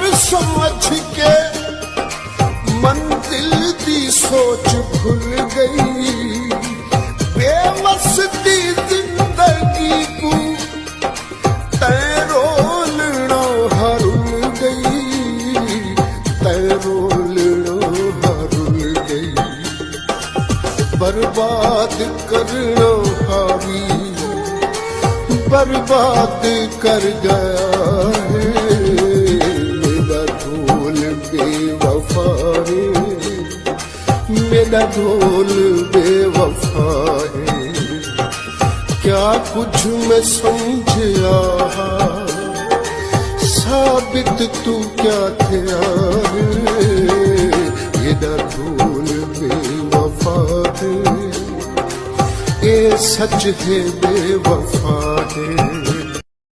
पर समझ के मंजिल दी सोच भूल गई, बेमस्ती जिंदगी को तैरोलनो हरुल गई, तैरोलनो हरुल गई। बर्बाद करनो हावी बर्बाद कर गया है, मेरा ढोल बेवफा है, मेरा ढोल बेवफा है। क्या कुछ मैं समझा, साबित तू क्या थे मेरा ढोल बेवफा है, ये सच है बेवफा है।